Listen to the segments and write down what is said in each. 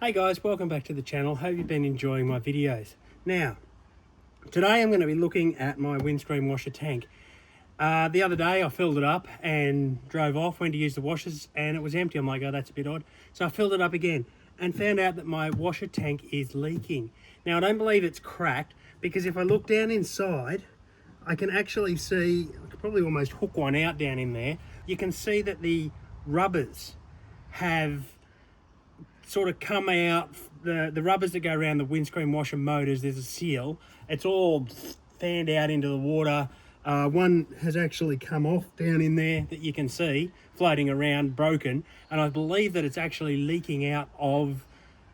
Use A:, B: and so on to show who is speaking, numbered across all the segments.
A: Hey guys, welcome back to the channel. Hope you've been enjoying my videos. Now, today I'm going to be looking at my windscreen washer tank. The other day I filled it up and drove off, went to use the washers and it was empty. I'm like, oh, that's a bit odd. So I filled it up again and found out that my washer tank is leaking. Now I don't believe it's cracked because if I look down inside, I can actually see, I could probably almost hook one out down in there. You can see that the rubbers have sort of come out, the rubbers that go around the windscreen washer motors, there's a seal. It's all fanned out into the water. One has actually come off down in there that you can see floating around, broken, and I believe that it's actually leaking out of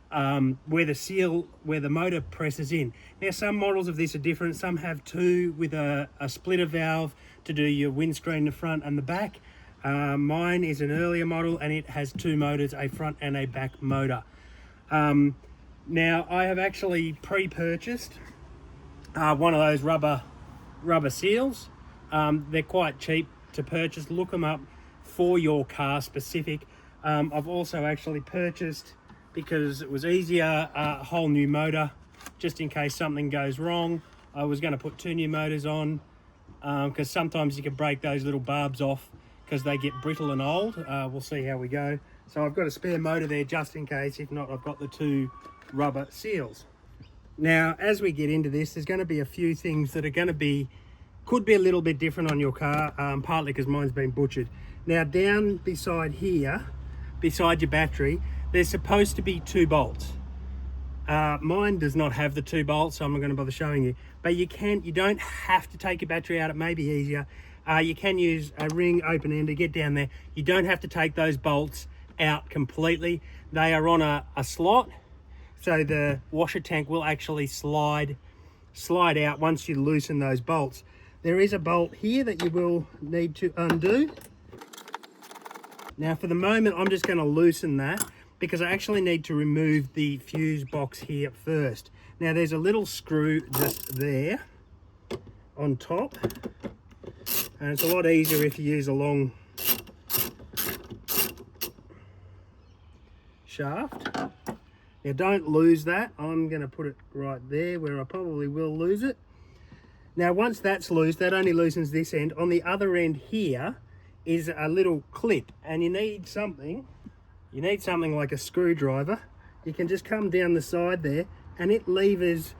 A: where the motor presses in. Now some models of this are different. Some have two with a splitter valve to do your windscreen, the front and the back. Mine is an earlier model and it has two motors, a front and a back motor. Now I have actually pre-purchased one of those rubber seals. They're quite cheap to purchase. Look them up for your car specific. I've also actually purchased, because it was easier, a whole new motor just in case something goes wrong. I was going to put two new motors on because sometimes you can break those little barbs off because they get brittle and old. We'll see how we go. So I've got a spare motor there just in case. If not, I've got the two rubber seals. Now, as we get into this, there's going to be a few things that are going to be, could be a little bit different on your car, partly because mine's been butchered. Now, down beside here, beside your battery, there's supposed to be two bolts. Mine does not have the two bolts, so I'm not going to bother showing you. But you don't have to take your battery out. It may be easier. You can use a ring open end to get down there. You don't have to take those bolts out completely. They are on a slot, so the washer tank will actually slide out once you loosen those bolts. There is a bolt here that you will need to undo. Now for the moment I'm just going to loosen that because I actually need to remove the fuse box here first. Now there's a little screw just there on top, and it's a lot easier if you use a long shaft. Now don't lose that. I'm going to put it right there where I probably will lose it. Now once that's loose, that only loosens this end. On the other end here is a little clip, and you need something like a screwdriver. You can just come down the side there and it levers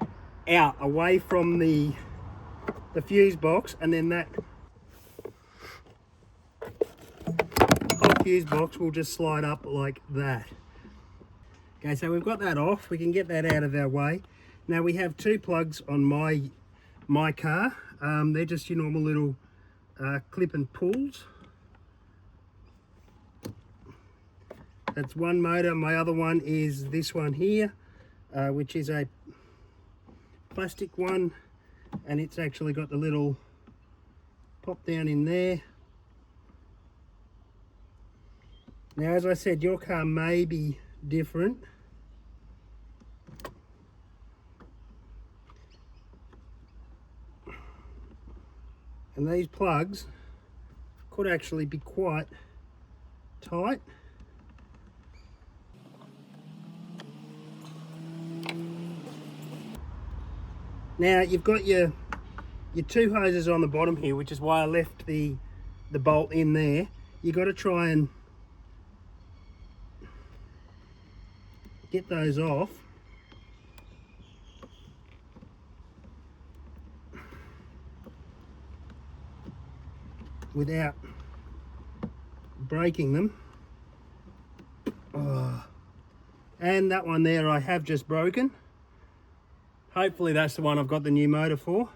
A: out away from the fuse box, and then that fuse box will just slide up like that. Okay, so we've got that off. We can get that out of our way. Now we have two plugs on my car. They're just your normal little clip and pulls. That's one motor. My other one is this one here, which is a plastic one, and it's actually got the little pop down in there. Now, as I said, your car may be different. And these plugs could actually be quite tight. Now you've got your two hoses on the bottom here, which is why I left the bolt in there. You've got to try and get those off without breaking them. And that one there I have just broken. Hopefully that's the one I've got the new motor for.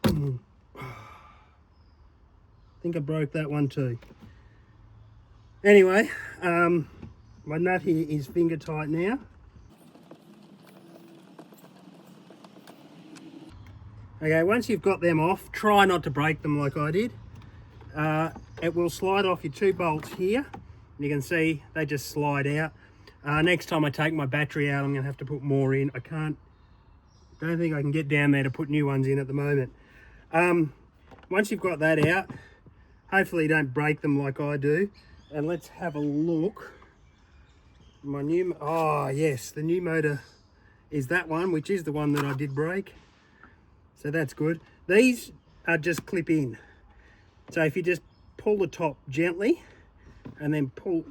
A: I think I broke that one too. Anyway, my nut here is finger tight now. Okay, once you've got them off, try not to break them like I did. It will slide off your two bolts here. You can see they just slide out. Next time I take my battery out, I'm going to have to put more in. Don't think I can get down there to put new ones in at the moment. once you've got that out, hopefully you don't break them like I do. And let's have a look. My new, oh yes, the new motor is that one, which is the one that I did break. So that's good. These are just clip in. So if you just pull the top gently and then pull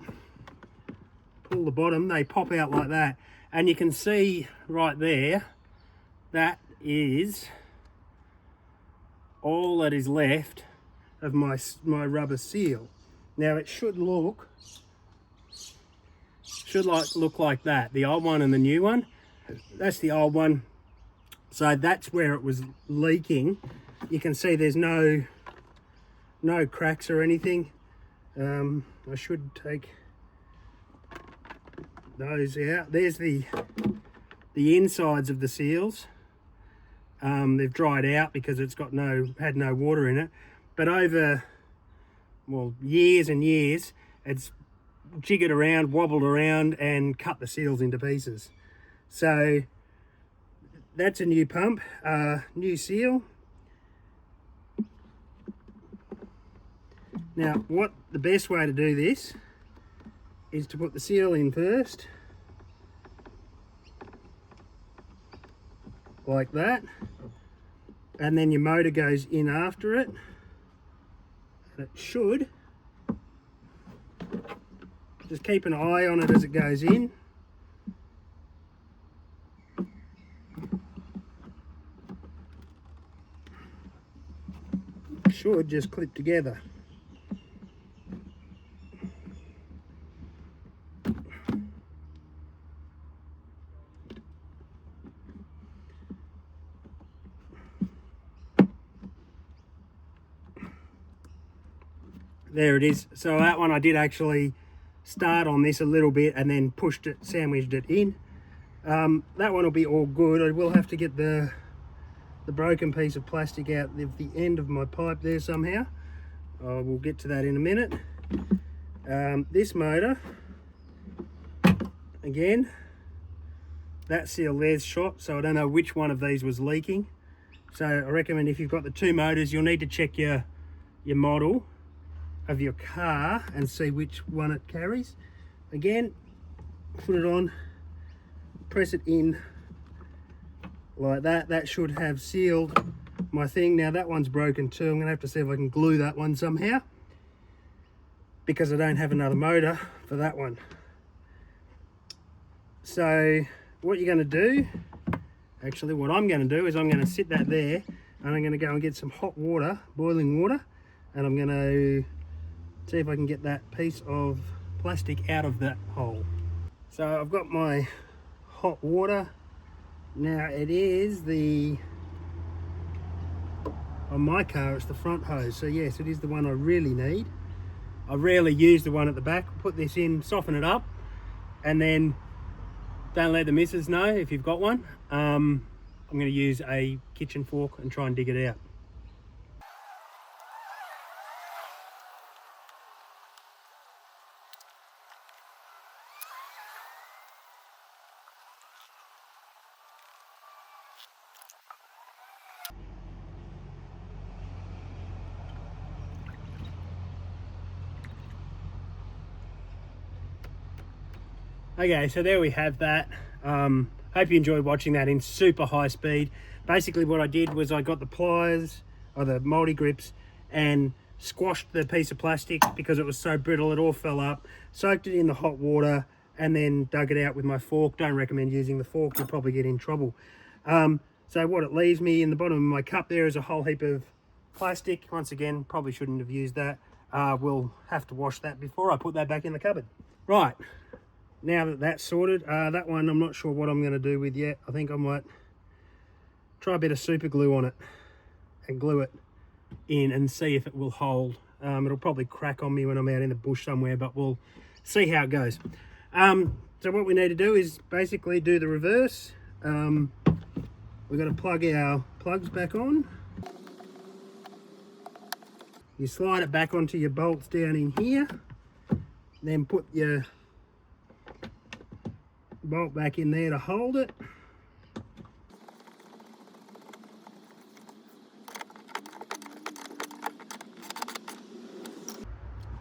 A: the bottom, they pop out like that. And you can see right there, that is all that is left of my rubber seal. Now it should look like that, the old one and the new one. That's the old one. So that's where it was leaking. You can see there's no cracks or anything. I should take those out. There's the insides of the seals. They've dried out because it's got had no water in it. But over, well, years and years, it's jiggered around, wobbled around, and cut the seals into pieces. So that's a new pump, new seal. Now, the best way to do this is to put the seal in first, like that, and then your motor goes in after it. And it should, just keep an eye on it as it goes in. Should just clip together. There it is. So that one I did actually start on this a little bit and then sandwiched it in. That one will be all good. I will have to get the broken piece of plastic out of the end of my pipe there somehow. We'll get to that in a minute. This motor, again, that seal there's shot, so I don't know which one of these was leaking. So I recommend if you've got the two motors, you'll need to check your model of your car and see which one it carries. Again, put it on, press it in like that. That should have sealed my thing. Now that one's broken too. I'm gonna have to see if I can glue that one somehow, because I don't have another motor for that one. So what you're gonna do, actually what I'm gonna do is I'm gonna sit that there and I'm gonna go and get some hot water, boiling water, and I'm gonna see if I can get that piece of plastic out of that hole. So I've got my hot water. Now it is on my car, it's the front hose. So yes, it is the one I really need. I rarely use the one at the back. Put this in, soften it up, and then don't let the missus know if you've got one. I'm going to use a kitchen fork and try and dig it out. Okay, so there we have that. Hope you enjoyed watching that in super high speed. Basically what I did was I got the pliers, or the multi-grips, and squashed the piece of plastic because it was so brittle it all fell up, soaked it in the hot water, and then dug it out with my fork. Don't recommend using the fork, you'll probably get in trouble. So what it leaves me in the bottom of my cup there is a whole heap of plastic. Once again, probably shouldn't have used that. We'll have to wash that before I put that back in the cupboard. Right. Now that that's sorted, that one I'm not sure what I'm going to do with yet. I think I might try a bit of super glue on it and glue it in and see if it will hold. It'll probably crack on me when I'm out in the bush somewhere, but we'll see how it goes. So what we need to do is basically do the reverse. We've got to plug our plugs back on. You slide it back onto your bolts down in here, then put your bolt back in there to hold it.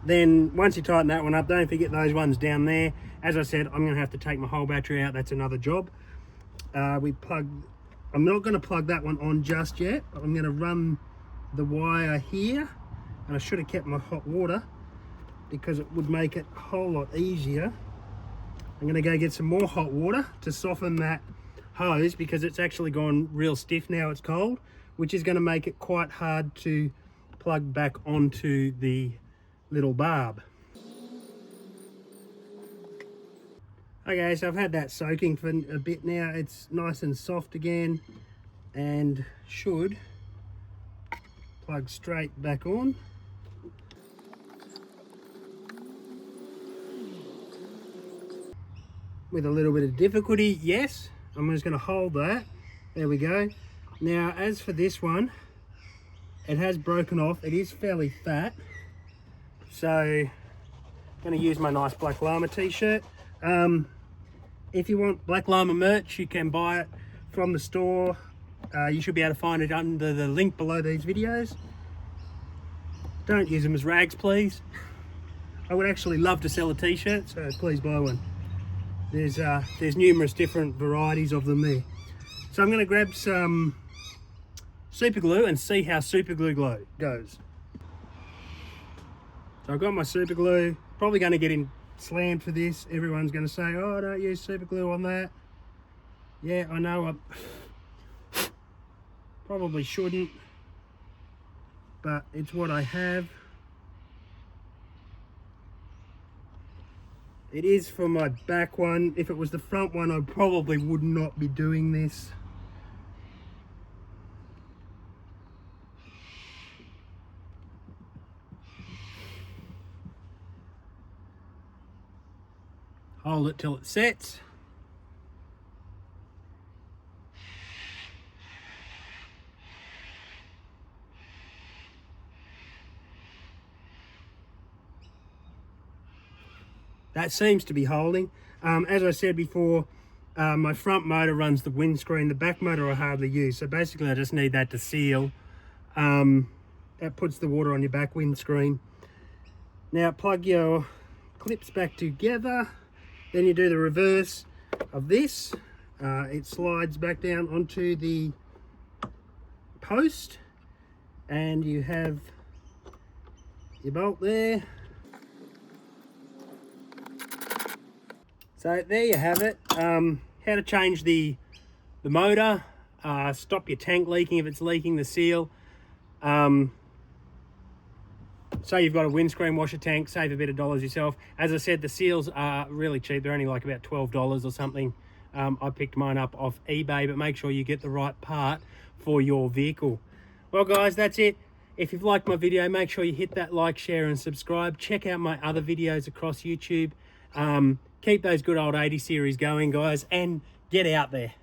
A: Then once you tighten that one up, don't forget those ones down there. As I said, I'm going to have to take my whole battery out. That's another job. I'm not going to plug that one on just yet. I'm going to run the wire here, and I should have kept my hot water because it would make it a whole lot easier. I'm going to go get some more hot water to soften that hose because it's actually gone real stiff now it's cold, which is going to make it quite hard to plug back onto the little barb. Okay, so I've had that soaking for a bit now. It's nice and soft again and should plug straight back on. With a little bit of difficulty, yes. I'm just going to hold that. There we go. Now, as for this one, it has broken off. It is fairly fat. So, I'm going to use my nice Black Llama t-shirt. If you want Black Llama merch, you can buy it from the store. You should be able to find it under the link below these videos. Don't use them as rags, please. I would actually love to sell a t-shirt, so please buy one. There's numerous different varieties of them there. So I'm going to grab some super glue and see how super glue goes. So I've got my super glue. Probably going to get in slammed for this. Everyone's going to say, oh, don't use super glue on that. Yeah, I know I probably shouldn't, but it's what I have. It is for my back one. If it was the front one, I probably would not be doing this. Hold it till it sets. That seems to be holding. As I said before, my front motor runs the windscreen. The back motor I hardly use. So basically I just need that to seal. That puts the water on your back windscreen. Now plug your clips back together. Then you do the reverse of this. It slides back down onto the post. And you have your bolt there. So there you have it. How to change the motor, stop your tank leaking if it's leaking, the seal. Say you've got a windscreen washer tank, save a bit of dollars yourself. As I said, the seals are really cheap. They're only like about $12 or something. I picked mine up off eBay, but make sure you get the right part for your vehicle. Well guys, that's it. If you've liked my video, make sure you hit that like, share and subscribe. Check out my other videos across YouTube. Keep those good old 80 series going, guys, and get out there.